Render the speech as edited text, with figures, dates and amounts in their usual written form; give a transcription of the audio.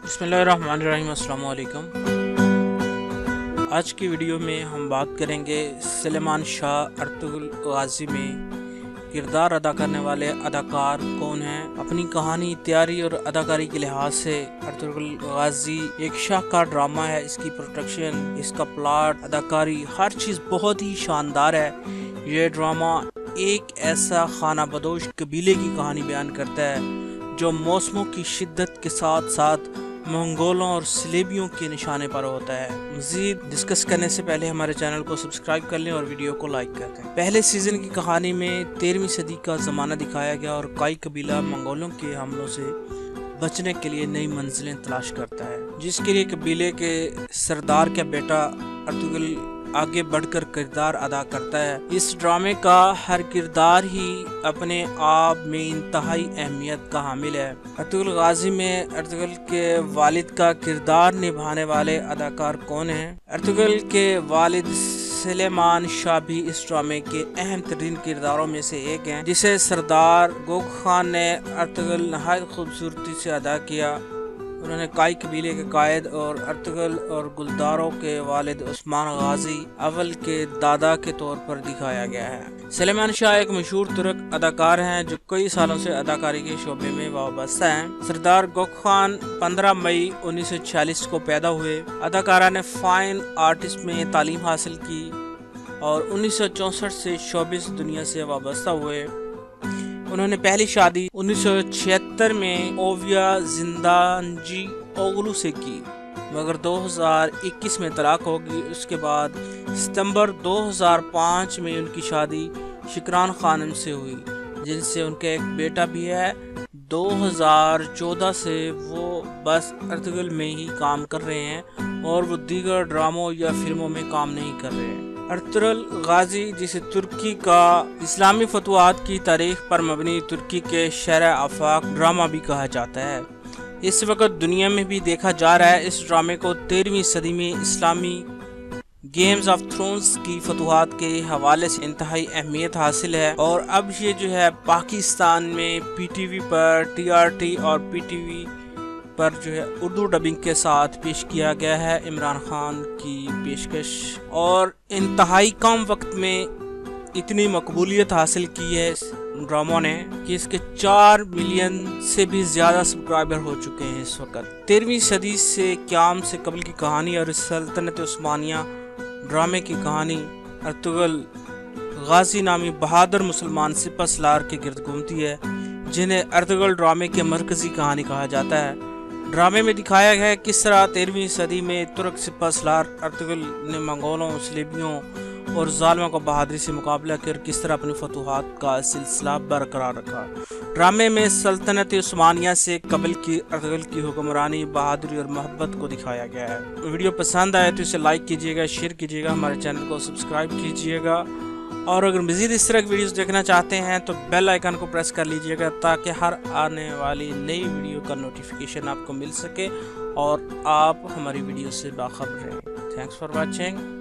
बिस्मिल्लाहिर्रहमानिर्रहीम। अस्सलाम वालेकुम। आज की वीडियो में हम बात करेंगे सुलेमान शाह अर्तुगरुल गाजी में किरदार अदा करने वाले अदाकार कौन हैं। अपनी कहानी, तैयारी और अदाकारी के लिहाज से अर्तुगरुल गाजी एक शाहकार ड्रामा है। इसकी प्रोडक्शन, इसका प्लॉट, अदाकारी, हर चीज़ बहुत ही शानदार है। यह ड्रामा एक ऐसा खाना बदोश कबीले की कहानी बयान करता है जो मौसमों की शिद्दत के साथ साथ मंगोलों और सलेबियों के निशाने पर होता है। मज़ीद डिस्कस करने से पहले हमारे चैनल को सब्सक्राइब कर लें और वीडियो को लाइक कर दें। पहले सीज़न की कहानी में 13वीं सदी का ज़माना दिखाया गया और काई कबीला मंगोलों के हमलों से बचने के लिए नई मंजिलें तलाश करता है, जिसके लिए कबीले के सरदार का बेटा अर्तुगरुल आगे बढ़कर किरदार अदा करता है। इस ड्रामे का हर किरदार ही अपने आप में इंतहाई अहमियत का हामिल है। अर्तुगरुल गाजी में अर्तुगरुल के वालिद का किरदार निभाने वाले अदाकार कौन हैं? अर्तुगरुल के वालिद सुलेमान शाह भी इस ड्रामे के अहम तरीन किरदारों में से एक हैं, जिसे सरदार गोग खान ने अर्तुगरुल नहायत खूबसूरती से अदा किया। उन्होंने काई कबीले के कायद और अर्तुगरुल और गुलदारों के वालिद उस्मान गाजी अव्वल के दादा के तौर पर दिखाया गया है। सुलेमान शाह एक मशहूर तुर्क अदाकार हैं जो कई सालों से अदाकारी के शोबे में वाबस्ता हैं। सरदार गोग खान 15 मई 1946 को पैदा हुए। अदाकारा ने फाइन आर्टिस्ट में तालीम हासिल की और 1964 से शोबिस दुनिया से वाबस्ता हुए। उन्होंने पहली शादी 1976 में ओविया जिंदानजी ओगलू से की, मगर 2021 में तलाक होगी। उसके बाद सितंबर 2005 में उनकी शादी शिकरान खानम से हुई, जिनसे उनका एक बेटा भी है। 2014 से वो बस अर्तुगरुल में ही काम कर रहे हैं और वो दीगर ड्रामों या फिल्मों में काम नहीं कर रहे हैं। अर्तुगरुल गाजी, जिसे तुर्की का इस्लामी फतवात की तारीख पर मबनी तुर्की के शहर आफाक ड्रामा भी कहा जाता है, इस वक्त दुनिया में भी देखा जा रहा है। इस ड्रामे को 13वीं सदी में इस्लामी गेम्स ऑफ थ्रोन्स की फतवात के हवाले से इंतहाई अहमियत हासिल है और अब ये जो है पाकिस्तान में PTV पर, TRT और PTV पर जो है उर्दू डबिंग के साथ पेश किया गया है। इमरान खान की पेशकश और इंतहाई कम वक्त में इतनी मकबूलियत हासिल की है इस ड्रामा ने कि इसके 4 मिलियन से भी ज़्यादा सब्सक्राइबर हो चुके हैं इस वक्त। 13वीं सदी से क़याम से कबल की कहानी और सल्तनत उस्मानिया ड्रामे की कहानी अर्तुगरुल गाजी नामी बहादुर मुसलमान सिपह सलार के गिर्द घूमती है, जिन्हें अर्तुगरुल ड्रामे की मरकजी कहानी कहा जाता है। ड्रामे में दिखाया गया है किस तरह 13वीं सदी में तुर्क सिपह सलार अर्तुगरुल ने मंगोलों, सलेबियों और जालिमों को बहादुरी से मुकाबला कर किस तरह अपनी फतूहात का सिलसिला बरकरार रखा। ड्रामे में सल्तनत उस्मानिया से कबल की अर्तुगरुल की हुक्मरानी, बहादुरी और मोहब्बत को दिखाया गया है। वीडियो पसंद आए तो इसे लाइक कीजिएगा, शेयर कीजिएगा, हमारे चैनल को सब्सक्राइब कीजिएगा और अगर मज़ीद इस तरह की वीडियोस देखना चाहते हैं तो बेल आइकन को प्रेस कर लीजिएगा ताकि हर आने वाली नई वीडियो का नोटिफिकेशन आपको मिल सके और आप हमारी वीडियो से बाखबर रहें। Thanks for watching.